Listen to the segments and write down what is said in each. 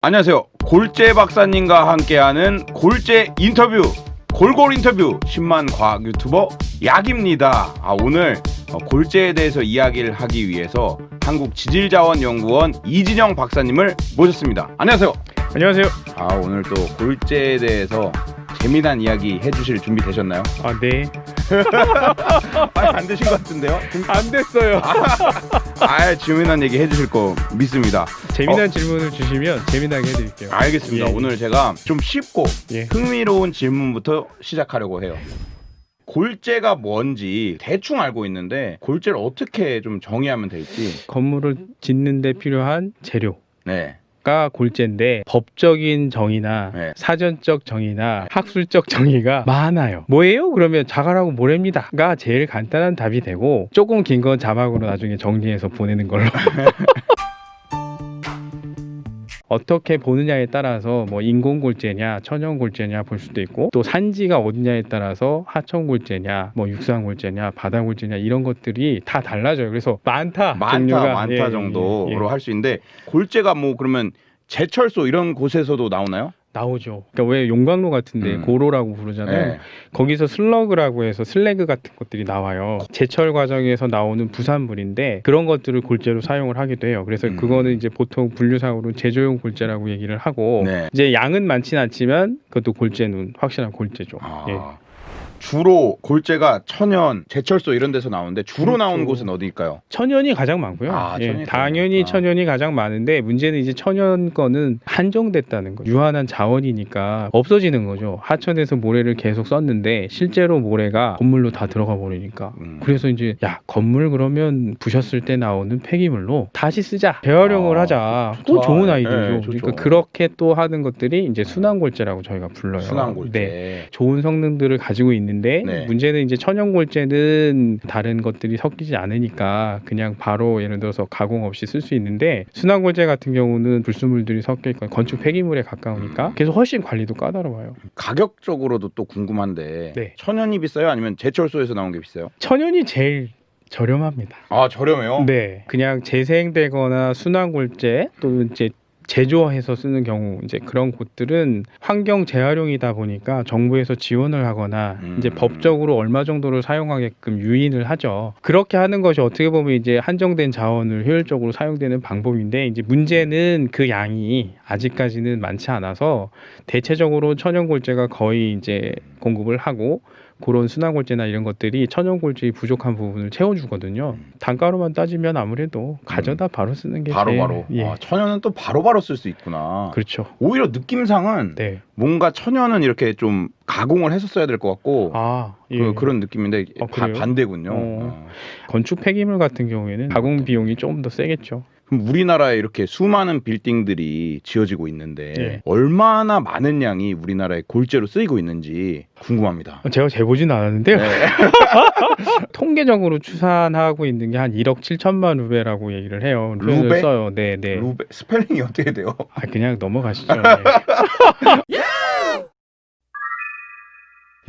안녕하세요. 골재 박사님과 함께하는 골재 인터뷰, 골골 인터뷰 10만 과학 유튜버 약입니다. 오늘 골재에 대해서 이야기를 하기 위해서 한국지질자원연구원 이진영 박사님을 모셨습니다. 안녕하세요. 안녕하세요. 오늘 또 골재에 대해서 재미난 이야기 해주실 준비 되셨나요? 네. 안 되신 것 같은데요? 안 됐어요. 재미난 얘기 해주실 거 믿습니다. 재미난 질문을 주시면 재미나게 해드릴게요. 알겠습니다. 예. 오늘 제가 좀 쉽고 예. 흥미로운 질문부터 시작하려고 해요. 골재가 뭔지 대충 알고 있는데 골재를 어떻게 좀 정의하면 될지. 건물을 짓는 데 필요한 재료가 네. 골재인데 법적인 정의나 네. 사전적 정의나 학술적 정의가 많아요. 뭐예요? 그러면 자갈하고 모래입니다가 제일 간단한 답이 되고, 조금 긴 건 자막으로 나중에 정리해서 보내는 걸로. 어떻게 보느냐에 따라서 뭐 인공골재냐 천연골재냐 볼 수도 있고, 또 산지가 어디냐에 따라서 하천골재냐 뭐 육상골재냐 바다골재냐 이런 것들이 다 달라져요. 그래서 많다 종류가. 예, 정도로 할 수 있는데, 골재가 뭐 그러면 제철소 이런 곳에서도 나오나요? 나오죠. 그러니까 왜 용광로 같은데 고로라고 부르잖아요. 네. 거기서 슬러그라고 해서 슬래그 같은 것들이 나와요. 제철 과정에서 나오는 부산물인데 그런 것들을 골재로 사용을 하기도 해요. 그래서 그거는 이제 보통 분류상으로 제조용 골재라고 얘기를 하고, 네. 이제 양은 많지는 않지만 그것도 골재는 확실한 골재죠. 예. 주로 골재가 천연, 제철소 이런 데서 나오는데 주로 그렇죠. 나오는 곳은 어디일까요? 천연이 가장 많고요. 천연이 당연히 많구나. 천연이 가장 많은데, 문제는 이제 천연 거는 한정됐다는 거. 유한한 자원이니까 없어지는 거죠. 하천에서 모래를 계속 썼는데 실제로 모래가 건물로 다 들어가 버리니까. 그래서 이제 건물 그러면 부셨을 때 나오는 폐기물로 다시 쓰자, 재활용을 하자. 또 좋은 아이디어죠. 그러니까 그렇게 또 하는 것들이 이제 순환골재라고 저희가 불러요. 순환골재. 네. 좋은 성능들을 가지고 있는데 문제는 이제 천연골재는 다른 것들이 섞이지 않으니까 그냥 바로 예를 들어서 가공 없이 쓸 수 있는데, 순환골재 같은 경우는 불순물들이 섞여 있고 건축 폐기물에 가까우니까 그래서 훨씬 관리도 까다로워요. 가격적으로도 또 궁금한데, 네. 천연이 비싸요? 아니면 제철소에서 나온 게 비싸요? 천연이 제일 저렴합니다. 저렴해요? 네, 그냥 재생되거나 순환골재 또는 이제 제조해서 쓰는 경우, 이제 그런 곳들은 환경 재활용이다 보니까 정부에서 지원을 하거나 이제 법적으로 얼마 정도를 사용하게끔 유인을 하죠. 그렇게 하는 것이 어떻게 보면 이제 한정된 자원을 효율적으로 사용되는 방법인데, 이제 문제는 그 양이 아직까지는 많지 않아서 대체적으로 천연골재가 거의 이제 공급을 하고, 그런 순환골재나 이런 것들이 천연골재의 부족한 부분을 채워주거든요. 단가로만 따지면 아무래도 가져다 바로 쓰는 게 바로바로. 제일, 천연은 또 바로바로 쓸 수 있구나. 그렇죠. 오히려 느낌상은 네. 뭔가 천연은 이렇게 좀 가공을 해서 써야 될 것 같고, 그런 느낌인데 그래요? 반대군요. 건축 폐기물 같은 경우에는 가공 비용이 조금 더 세겠죠. 그럼 우리나라에 이렇게 수많은 빌딩들이 지어지고 있는데 얼마나 많은 양이 우리나라에 골재로 쓰이고 있는지 궁금합니다. 제가 재보진 않았는데요. 네. 통계적으로 추산하고 있는 게 한 1억 7천만 루베라고 얘기를 해요. 루베? 써요. 네. 루베 스펠링이 어떻게 돼요? 그냥 넘어가시죠. 네.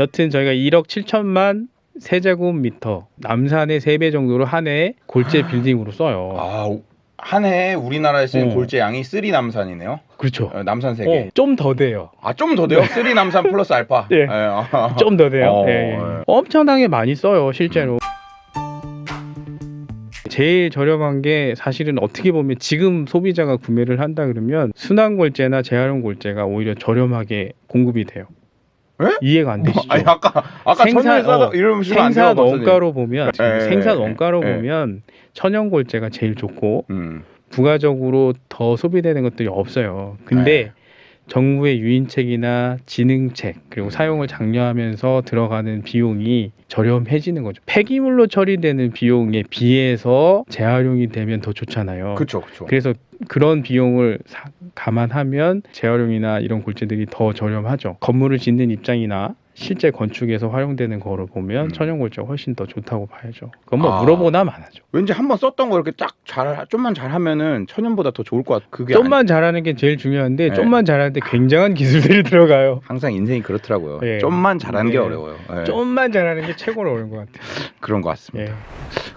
여튼 저희가 1억 7천만 세제곱미터, 남산의 3배 정도로 한 해에 골재 빌딩으로 써요. 한 해에 우리나라에 쓰는 골재 양이 3 남산이네요. 그렇죠. 남산 3개. 좀 더 돼요. 좀 더 돼요? 3 남산 플러스 알파. 예. 좀 더 돼요. 엄청나게 많이 써요, 실제로. 제일 저렴한 게 사실은 어떻게 보면 지금 소비자가 구매를 한다 그러면 순환골재나 재활용 골재가 오히려 저렴하게 공급이 돼요. 에? 이해가 안 되시죠? 아까 천연 싸다 이러면 생산 원가로 보면 생산 원가로 예. 보면 천연골재가 제일 좋고 부가적으로 더 소비되는 것들이 없어요. 근데 정부의 유인책이나 진흥책, 그리고 사용을 장려하면서 들어가는 비용이 저렴해지는 거죠. 폐기물로 처리되는 비용에 비해서 재활용이 되면 더 좋잖아요. 그렇죠. 그래서 그런 비용을 감안하면 재활용이나 이런 골재들이 더 저렴하죠. 건물을 짓는 입장이나 실제 건축에서 활용되는 거로 보면 천연골재가 훨씬 더 좋다고 봐야죠. 그건 뭐 물어보나 마나죠. 왠지 한번 썼던 거 이렇게 좀만 잘하면은 천연보다 더 좋을 것 같아. 그게 좀만 잘하는 게 제일 중요한데 네. 좀만 잘하는데 굉장한 기술들이 들어가요. 항상 인생이 그렇더라고요. 예. 좀만 잘하는 게 네. 어려워요. 예. 좀만 잘하는 게 최고로 어려운 것 같아요. 그런 것 같습니다. 예.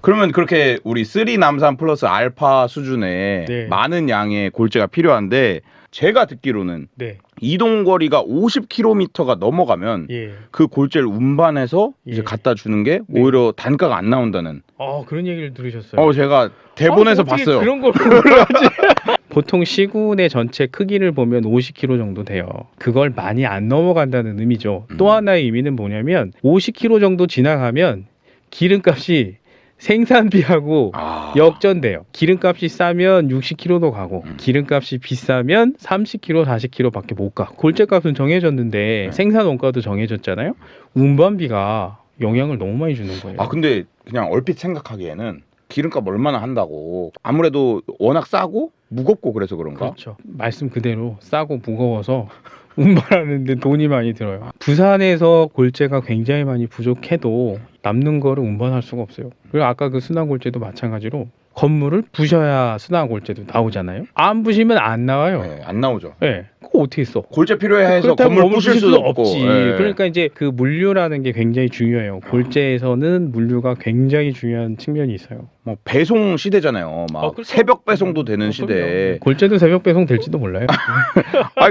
그러면 그렇게 우리 3 남산 플러스 알파 수준의 네. 많은 양의 골재가 필요한데 제가 듣기로는 네. 이동 거리가 50km가 넘어가면 예. 그 골재를 운반해서 이제 예. 갖다 주는 게 네. 오히려 단가가 안 나온다는. 그런 얘기를 들으셨어요? 제가 대본에서 어떻게 봤어요. 그런 걸 몰라지. 보통 시군의 전체 크기를 보면 50km 정도 돼요. 그걸 많이 안 넘어간다는 의미죠. 또 하나의 의미는 뭐냐면 50km 정도 지나가면 기름값이 생산비하고 역전돼요. 기름값이 싸면 60km도 가고 기름값이 비싸면 30km, 40km밖에 못 가. 골재값은 정해졌는데 생산 원가도 정해졌잖아요. 운반비가 영향을 너무 많이 주는 거예요. 근데 그냥 얼핏 생각하기에는 기름값 얼마나 한다고. 아무래도 워낙 싸고 무겁고 그래서 그런가? 그렇죠. 말씀 그대로 싸고 무거워서 운반하는데 돈이 많이 들어요. 부산에서 골재가 굉장히 많이 부족해도 남는 거를 운반할 수가 없어요. 그리고 아까 그 순환골재도 마찬가지로 건물을 부셔야 순환골재도 나오잖아요. 안 부시면 안 나와요. 네, 안 나오죠. 네, 그거 어떻게 써? 골재 필요해 해서 그렇다고 건물 부실 수도 없고. 없지. 네. 그러니까 이제 그 물류라는 게 굉장히 중요해요. 골재에서는 물류가 굉장히 중요한 측면이 있어요. 뭐 배송 시대잖아요. 막 그렇죠. 새벽 배송도 되는 시대에. 그럼요. 골재도 새벽 배송 될지도 몰라요.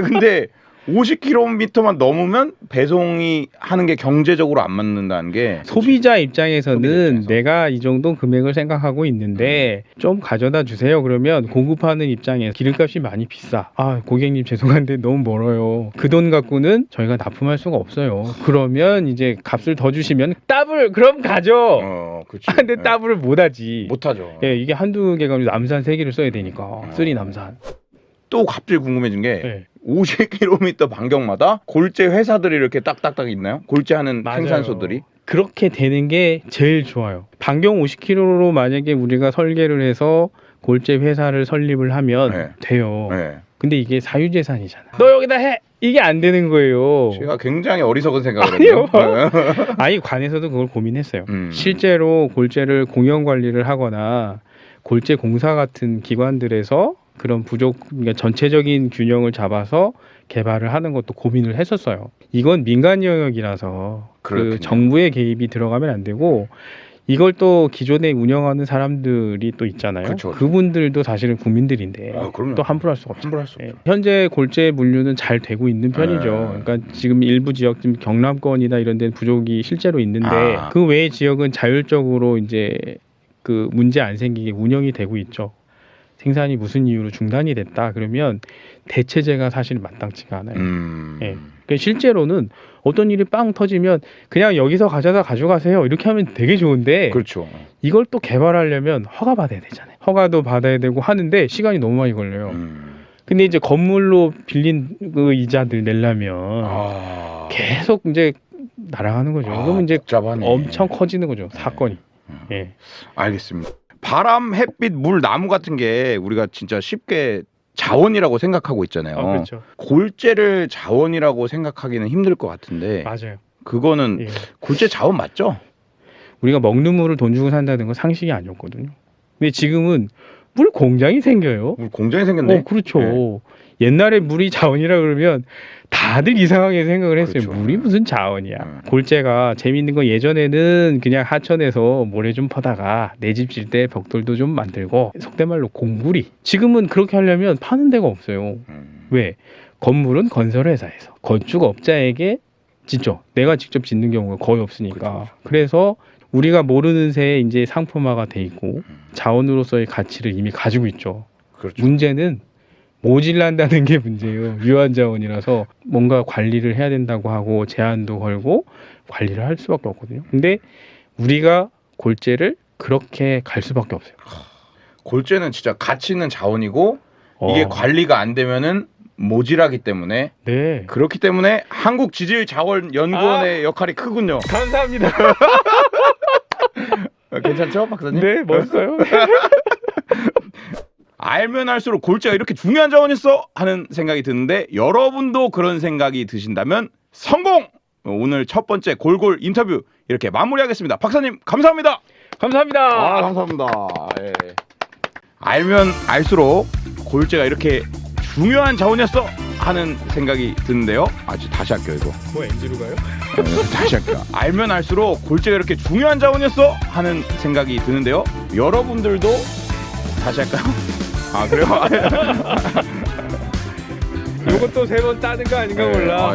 근데 50km만 넘으면 배송이 하는 게 경제적으로 안 맞는다는 게 소비자 입장에서는 소비자 입장에서. 내가 이 정도 금액을 생각하고 있는데 좀 가져다 주세요. 그러면 공급하는 입장에서 기름값이 많이 비싸. 고객님 죄송한데 너무 멀어요. 그 돈 갖고는 저희가 납품할 수가 없어요. 그러면 이제 값을 더 주시면 더블 그럼 가죠. 그렇지. 근데 더블을 못 하지. 못하죠. 예, 이게 한두 개가 아니라 남산 3개를 써야 되니까. 쓰리 남산. 또 갑자기 궁금해진 게 예. 50km 반경마다 골재 회사들이 이렇게 딱딱딱 있나요? 골재하는 맞아요. 생산소들이? 그렇게 되는 게 제일 좋아요. 반경 50km로 만약에 우리가 설계를 해서 골재 회사를 설립을 하면 네. 돼요. 네. 근데 이게 사유재산이잖아. 너 여기다 해! 이게 안 되는 거예요. 제가 굉장히 어리석은 생각을 아니요. 했네요. 아니, 관에서도 그걸 고민했어요. 음. 실제로 골재를 공영 관리를 하거나 골재 공사 같은 기관들에서 그런 그러니까 전체적인 균형을 잡아서 개발을 하는 것도 고민을 했었어요. 이건 민간 영역이라서 그렇군요. 그 정부의 개입이 들어가면 안 되고 이걸 또 기존에 운영하는 사람들이 또 있잖아요. 그쵸. 그분들도 사실은 국민들인데 그럼요. 또 함부로 할 수가 없죠. 함부로 할 수 없죠. 예. 현재 골재 물류는 잘 되고 있는 편이죠. 그러니까 지금 일부 지역, 지금 경남권이나 이런 데는 부족이 실제로 있는데 그 외의 지역은 자율적으로 이제 그 문제 안 생기게 운영이 되고 있죠. 생산이 무슨 이유로 중단이 됐다 그러면 대체제가 사실 마땅치가 않아요. 예. 그러니까 실제로는 어떤 일이 빵 터지면 그냥 여기서 가져다 가져가세요 이렇게 하면 되게 좋은데 그렇죠. 이걸 또 개발하려면 허가 받아야 되잖아요. 허가도 받아야 되고 하는데 시간이 너무 많이 걸려요. 근데 이제 건물로 빌린 그 이자들 내려면 계속 이제 날아가는 거죠. 그러면 이제 복잡하네. 엄청 커지는 거죠. 사건이. 예. 알겠습니다. 바람, 햇빛, 물, 나무 같은 게 우리가 진짜 쉽게 자원이라고 생각하고 있잖아요. 그렇죠. 골재를 자원이라고 생각하기는 힘들 것 같은데 맞아요. 그거는 예. 골재 자원 맞죠? 우리가 먹는 물을 돈 주고 산다는 건 상식이 아니었거든요. 근데 지금은 물 공장이 생겨요. 물 공장이 생겼네. 그렇죠. 네. 옛날에 물이 자원이라 그러면 다들 이상하게 생각을 했어요. 그렇죠. 물이 무슨 자원이야. 골재가 재밌는 건 예전에는 그냥 하천에서 모래 좀 퍼다가 내 집 질 때 벽돌도 좀 만들고 속된 말로 공구리. 지금은 그렇게 하려면 파는 데가 없어요. 왜? 건물은 건설회사에서 건축업자에게 짓죠. 내가 직접 짓는 경우가 거의 없으니까. 그렇죠. 그래서 우리가 모르는 새에 이제 상품화가 돼 있고 자원으로서의 가치를 이미 가지고 있죠. 그렇죠. 문제는 모질란다는 게 문제예요. 유한 자원이라서 뭔가 관리를 해야 된다고 하고 제한도 걸고 관리를 할 수밖에 없거든요. 근데 우리가 골재를 그렇게 갈 수밖에 없어요. 골재는 진짜 가치 있는 자원이고 이게 관리가 안 되면은 모질하기 때문에 네. 그렇기 때문에 한국지질자원연구원의 역할이 크군요. 감사합니다. 괜찮죠, 박사님? 네, 멋있어요. 알면 알수록 골재가 이렇게 중요한 자원이었어 하는 생각이 드는데 여러분도 그런 생각이 드신다면 성공! 오늘 첫 번째 골골 인터뷰 이렇게 마무리하겠습니다. 박사님 감사합니다. 감사합니다. 감사합니다. 예. 알면 알수록 골재가 이렇게 중요한 자원이었어 하는 생각이 드는데요. 다시 할게요 이거. 뭐 NG로 가요? 다시 할게요. 알면 알수록 골재가 이렇게 중요한 자원이었어 하는 생각이 드는데요. 여러분들도 다시 할까요? 그래요? 요것도 3번 따는 거 아닌가 몰라.